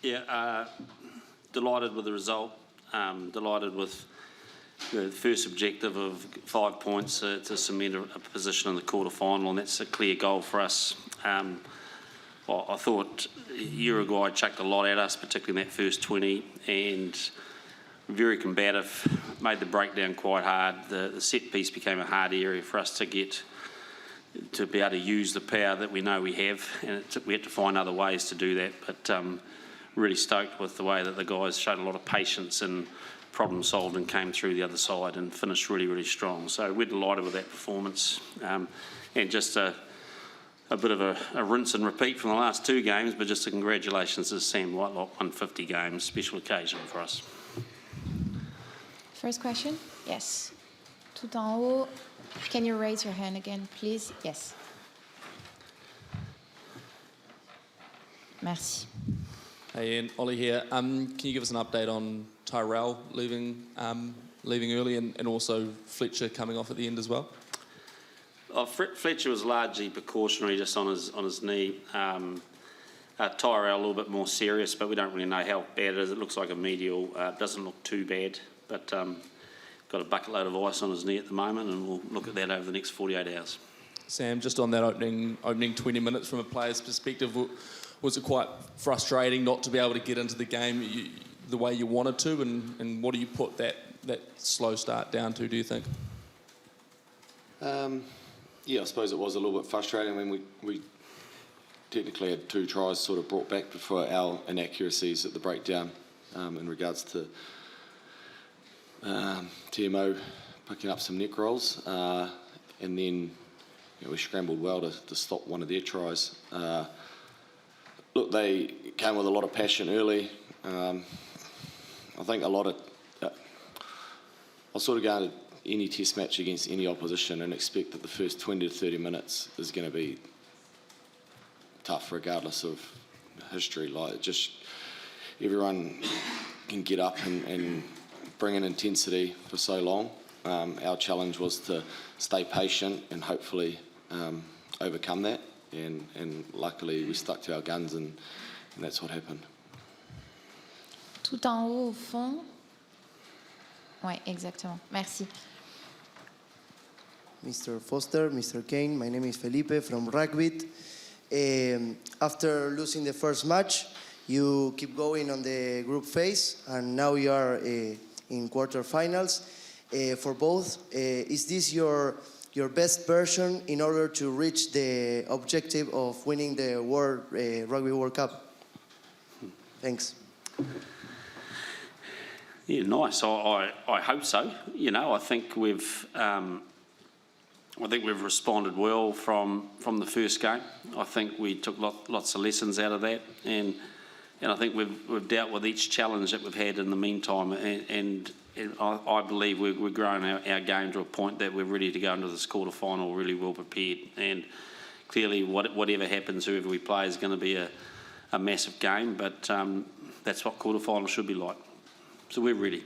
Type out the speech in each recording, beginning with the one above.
Yeah, delighted with the result. Delighted with the first objective of 5 points to cement a position in the quarter-final, and that's a clear goal for us. Well, I thought Uruguay chucked a lot at us, particularly in that first 20, and very combative, made the breakdown quite hard. The set piece became a hard area for us to get to be able to use the power that we know we have, and we had to find other ways to do that. But really stoked with the way that the guys showed a lot of patience and problem solved and came through the other side and finished really, really strong. So we're delighted with that performance, and just a bit of a rinse and repeat from the last 2 games, but just a congratulations to Sam Whitelock, 150 games, special occasion for us. First question? Yes. Tout en haut. Can you raise your hand again, please? Yes. Merci. Hey Ian, Ollie here. Can you give us an update on Tyrell leaving early and also Fletcher coming off at the end as well? Fletcher was largely precautionary, just on his knee. Tyrell a little bit more serious, but we don't really know how bad it is. It looks like a medial. Doesn't look too bad, but got a bucket load of ice on his knee at the moment, and we'll look at that over the next 48 hours. Sam, just on that opening 20 minutes from a player's perspective, was it quite frustrating not to be able to get into the game the way you wanted to, and what do you put that slow start down to, do you think? Yeah, I suppose it was a little bit frustrating. I mean, we technically had 2 tries sort of brought back before our inaccuracies at the breakdown in regards to TMO picking up some neck rolls, and then we scrambled well to stop one of their tries. Look, they came with a lot of passion early. I think a lot of... I'll sort of go into any test match against any opposition and expect that the first 20 to 30 minutes is going to be tough regardless of history. Like, just everyone can get up and bring in intensity for so long. Our challenge was to stay patient and hopefully overcome that. And luckily we stuck to our guns, and that's what happened. Tout en haut au fond. Oui, exactement. Merci. Mr. Foster, Mr. Kane, my name is Felipe from Rugby. After losing the first match, you keep going on the group phase, and now you are in quarterfinals. For both, is this your best version in order to reach the objective of winning the Rugby World Cup? Thanks. Yeah, nice. I hope so. You know, I think we've responded well from the first game. I think we took lots of lessons out of that, and I think we've dealt with each challenge that we've had in the meantime, and I believe we're growing our game to a point that we're ready to go into this quarter-final really well prepared. And clearly, whatever happens, whoever we play is going to be a massive game, but that's what quarter-final should be like. So we're ready.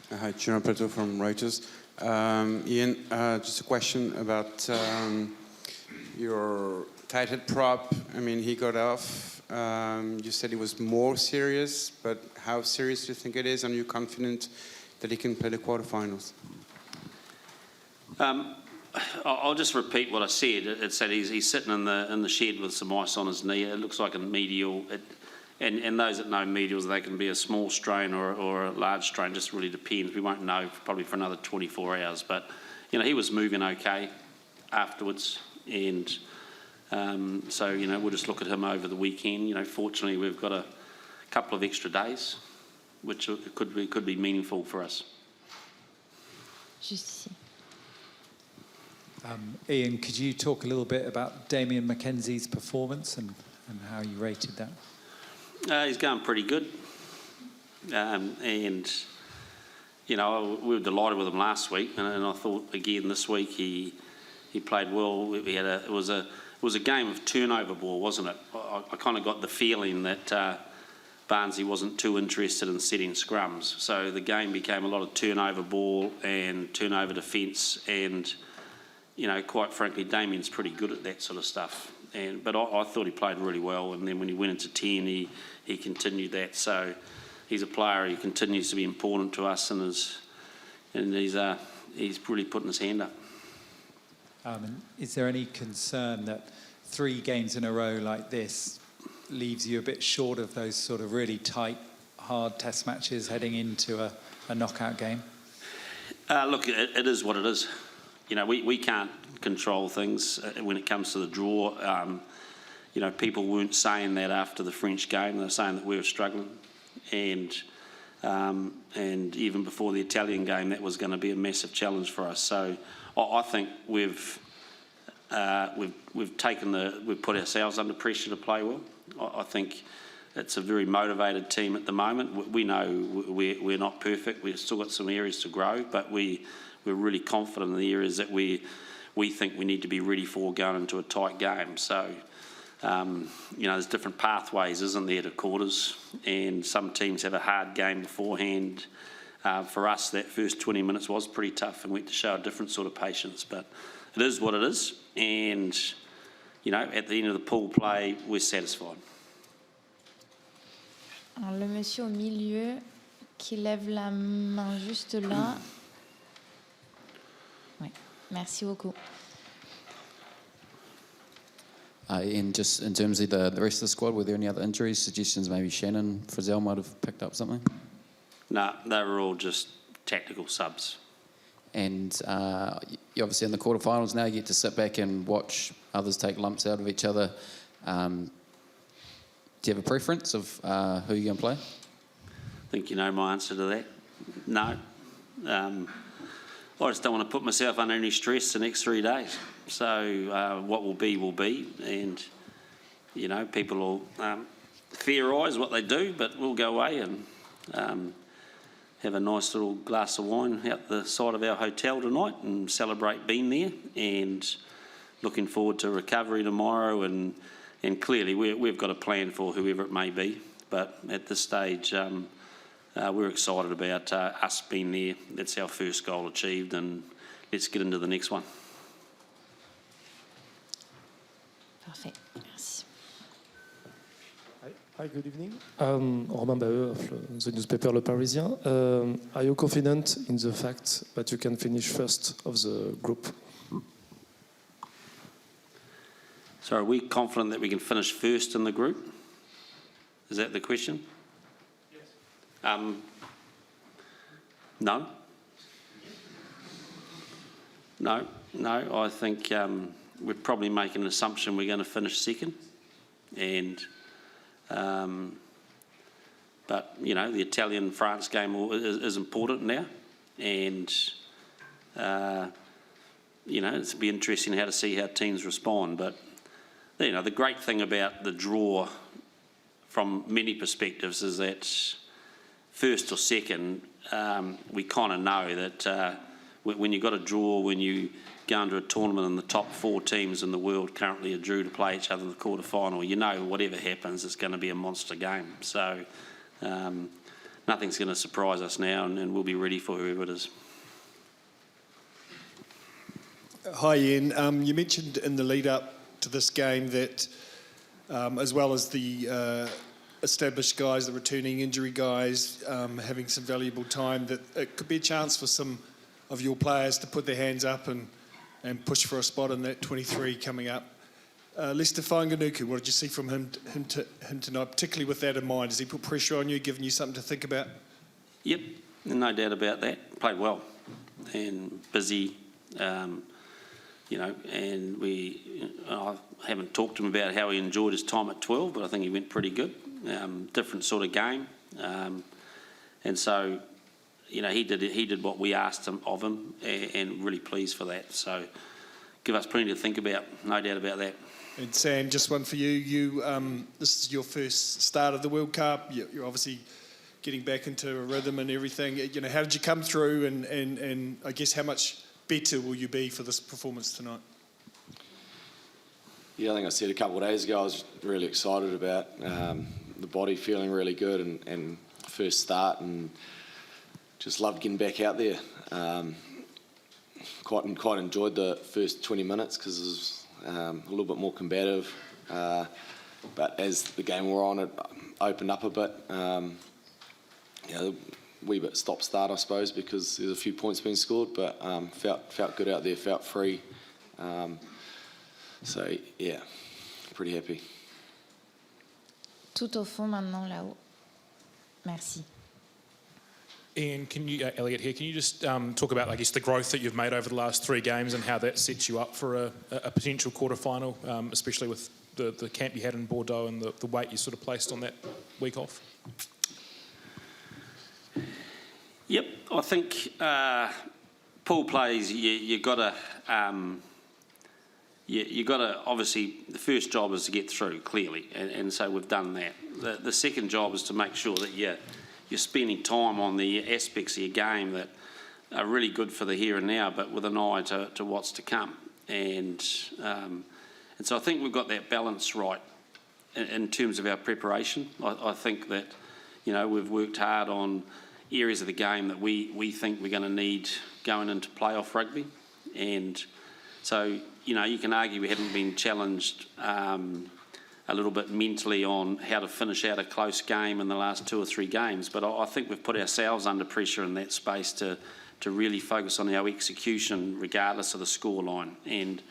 Hi, Chiron Preto from Reuters. Ian, just a question about your tight head prop. I mean, he got off. You said he was more serious, but how serious do you think it is? Are you confident that he can play the quarterfinals? I'll just repeat what I said. It said he's sitting in the shed with some ice on his knee. It looks like a medial. And those that know medials, they can be a small strain or a large strain. Just really depends. We won't know probably for another 24 hours. But he was moving okay afterwards, and so we'll just look at him over the weekend. Fortunately, we've got a couple of extra days, which could be meaningful for us. Juste ici. Ian, could you talk a little bit about Damien McKenzie's performance and how you rated that? He's going pretty good, and we were delighted with him last week, and I thought again this week he played well. It was a game of turnover ball, wasn't it? I kind of got the feeling that Barnsley wasn't too interested in setting scrums, so the game became a lot of turnover ball and turnover defence, and quite frankly, Damien's pretty good at that sort of stuff. But I thought he played really well, and then when he went into 10, he continued that. So he's a player. He continues to be important to us, and he's really putting his hand up. And is there any concern that 3 games in a row like this leaves you a bit short of those sort of really tight, hard test matches heading into a knockout game? Look, it is what it is. You know, we can't control things when it comes to the draw. You know, people weren't saying that after the French game. They were saying that we were struggling. And even before the Italian game, that was going to be a massive challenge for us. So I think we've put ourselves under pressure to play well. I think it's a very motivated team at the moment. We know we're not perfect. We've still got some areas to grow, but we're really confident in the areas that we think we need to be ready for going into a tight game. So, you know, there's different pathways, isn't there, to quarters, and some teams have a hard game beforehand. For us, that first 20 minutes was pretty tough, and we had to show a different sort of patience. But it is what it is, and, you know, at the end of the pool play, we're satisfied. Alors, le monsieur au milieu qui lève la main juste là. Oui, merci beaucoup. And just in terms of the rest of the squad, were there any other injuries, suggestions maybe Shannon Frizzell might have picked up something? No, they were all just tactical subs. And you're obviously in the quarterfinals now, you get to sit back and watch others take lumps out of each other. Do you have a preference of who you're going to play? I think you know my answer to that. No. I just don't want to put myself under any stress the next 3 days. So what will be. And, you know, people will theorise what they do, but we'll go away and have a nice little glass of wine out the side of our hotel tonight and celebrate being there, and looking forward to recovery tomorrow. And clearly we've got a plan for whoever it may be, but at this stage we're excited about us being there. That's our first goal achieved, and let's get into the next one. Parfait, merci. Hi, good evening. Romain Baheux of the newspaper Le Parisien. Are you confident in the fact that you can finish first of the group? So are we confident that we can finish first in the group? Is that the question? Yes. No. No, I think we're probably making an assumption we're going to finish second. And but, you know, the Italian-France game is important now. And, you know, it'll be interesting to see how teams respond. But, you know, the great thing about the draw from many perspectives is that first or second, we kind of know that when you've got a draw, when you go into a tournament and the top 4 teams in the world currently are due to play each other in the quarterfinal, you know whatever happens, it's going to be a monster game. So nothing's going to surprise us now, and we'll be ready for whoever it is. Hi, Ian. You mentioned in the lead-up to this game that, as well as the established guys, the returning injury guys, having some valuable time, that it could be a chance for some of your players to put their hands up and push for a spot in that 23 coming up. Lester Whanganuku, what did you see from him tonight, particularly with that in mind? Has he put pressure on you, given you something to think about? Yep, no doubt about that. Played well and busy. You know, and I haven't talked to him about how he enjoyed his time at 12, but I think he went pretty good. Different sort of game, and so, you know, he did what we asked of him, and really pleased for that. So, give us plenty to think about, no doubt about that. And Sam, just one for you. This is your first start of the World Cup. You're obviously getting back into a rhythm and everything. You know, how did you come through, and I guess how much better will you be for this performance tonight? Yeah, I think I said a couple of days ago I was really excited about the body feeling really good, and first start, and just loved getting back out there. Quite enjoyed the first 20 minutes because a little bit more combative. But as the game wore on, it opened up a bit. A wee bit stop-start, I suppose, because there's a few points being scored, but felt good out there, felt free. So, yeah, pretty happy. Tout au fond maintenant, là-haut. Merci. Ian, Elliot here, can you just talk about, I guess, the growth that you've made over the last 3 games and how that sets you up for a potential quarter-final, especially with the camp you had in Bordeaux and the weight you sort of placed on that week off? Yep, I think pool plays, you got to obviously the first job is to get through clearly, and so we've done that. The second job is to make sure that you're spending time on the aspects of your game that are really good for the here and now, but with an eye to what's to come. And so I think we've got that balance right in terms of our preparation. I think that we've worked hard on areas of the game that we think we're going to need going into playoff rugby, and so you can argue we haven't been challenged a little bit mentally on how to finish out a close game in the last 2 or 3 games, but I think we've put ourselves under pressure in that space to really focus on our execution regardless of the scoreline. And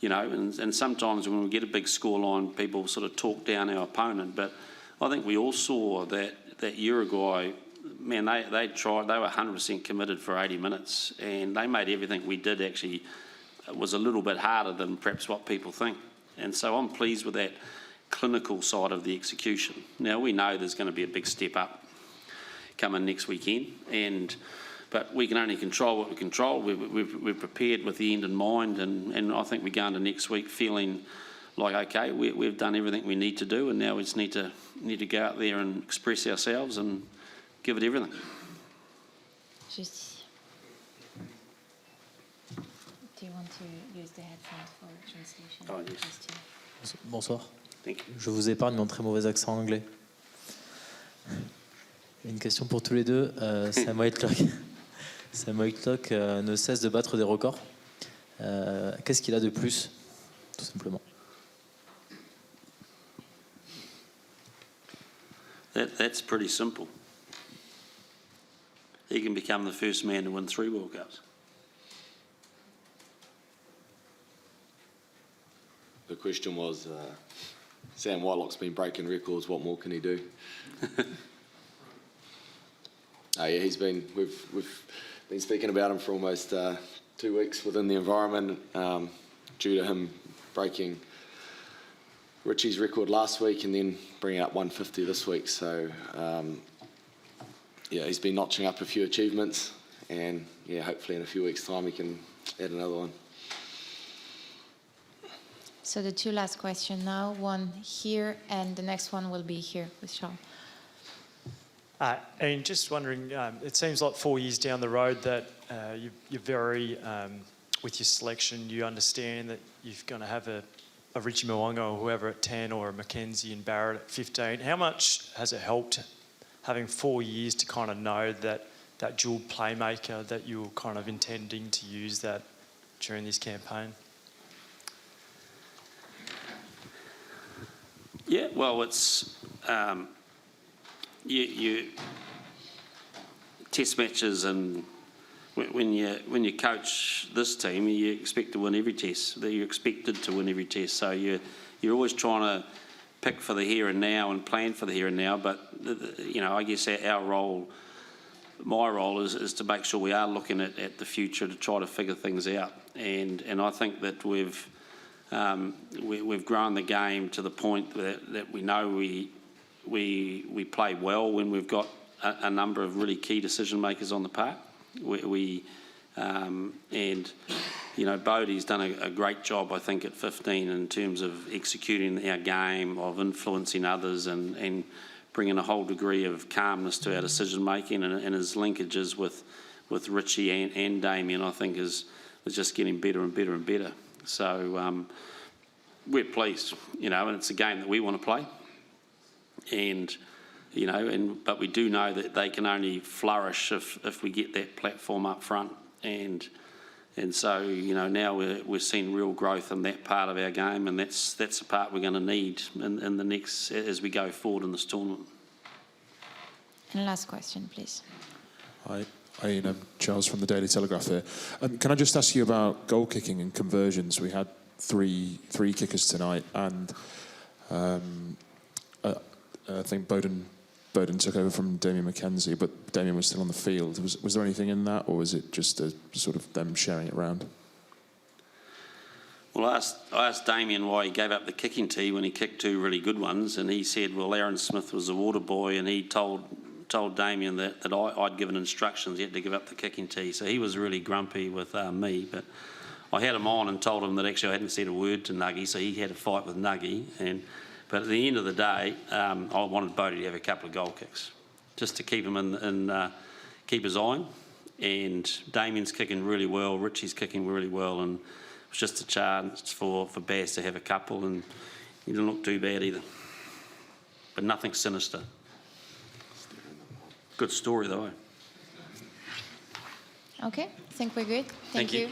and sometimes when we get a big scoreline, people sort of talk down our opponent, but I think we all saw that Uruguay, man, they tried, they were 100% committed for 80 minutes, and they made everything we did actually was a little bit harder than perhaps what people think. And so I'm pleased with that clinical side of the execution. Now, we know there's going to be a big step up coming next weekend, but we can only control what we control. We're prepared with the end in mind, and I think we go into next week feeling like, okay, we've done everything we need to do, and now we just need to go out there and express ourselves and give it everything. Juste. Do you want to use the headphones for translation? Oh, yes. Bonsoir. Thank you. Je vous épargne mon très mauvais accent anglais. Une question pour tous les deux. Sam Whitelock ne cesse de battre des records. Qu'est-ce qu'il a de plus, tout simplement? That's pretty simple. He can become the first man to win 3 World Cups. The question was, Sam Whitelock's been breaking records. What more can he do? Yeah, we've been speaking about him for almost 2 weeks within the environment, due to him breaking Richie's record last week and then bringing up 150 this week. So, yeah, he's been notching up a few achievements, and yeah, hopefully in a few weeks' time he can add another one. So the 2 last questions now, one here, and the next one will be here with Sean. And just wondering, it seems like 4 years down the road that you're very, with your selection, you understand that you're going to have a Richie Mo'unga or whoever at 10 or a Mackenzie and Barrett at 15. How much has it helped having 4 years to kind of know that dual playmaker that you were kind of intending to use that during this campaign? Yeah, well, it's you test matches, and when you coach this team, you expect to win every test. You're expected to win every test, so you're always trying to pick for the here and now and plan for the here and now. But I guess our role, my role, is to make sure we are looking at the future to try to figure things out. And I think that we've grown the game to the point that we know we play well when we've got a number of really key decision makers on the park. Bodie's done a great job, I think, at 15 in terms of executing our game, of influencing others, and bringing a whole degree of calmness to our decision making, and his linkages with Richie and Damien, I think, is just getting better and better and better. So we're pleased, and it's a game that we want to play, but we do know that they can only flourish if we get that platform up front, and And so, now we're seeing real growth in that part of our game, and that's the part we're going to need in the next, as we go forward in this tournament. And last question, please. Hi, Ian, I'm Charles from the Daily Telegraph here. Can I just ask you about goal kicking and conversions? We had three kickers tonight, and I think Bowden took over from Damien McKenzie, but Damien was still on the field. Was there anything in that, or was it just a sort of them sharing it around? Well, I asked Damien why he gave up the kicking tee when he kicked two really good ones, and he said, well, Aaron Smith was the water boy, and he told Damien that I'd given instructions he had to give up the kicking tee. So he was really grumpy with me, but I had him on and told him that actually I hadn't said a word to Nuggy, so he had a fight with Nuggy. But at the end of the day, I wanted Bodie to have a couple of goal kicks, just to keep him keep his eye. And Damien's kicking really well, Richie's kicking really well, and it was just a chance for Baz to have a couple, and he didn't look too bad either. But nothing sinister. Good story though. Okay, I think we're good. Thank you.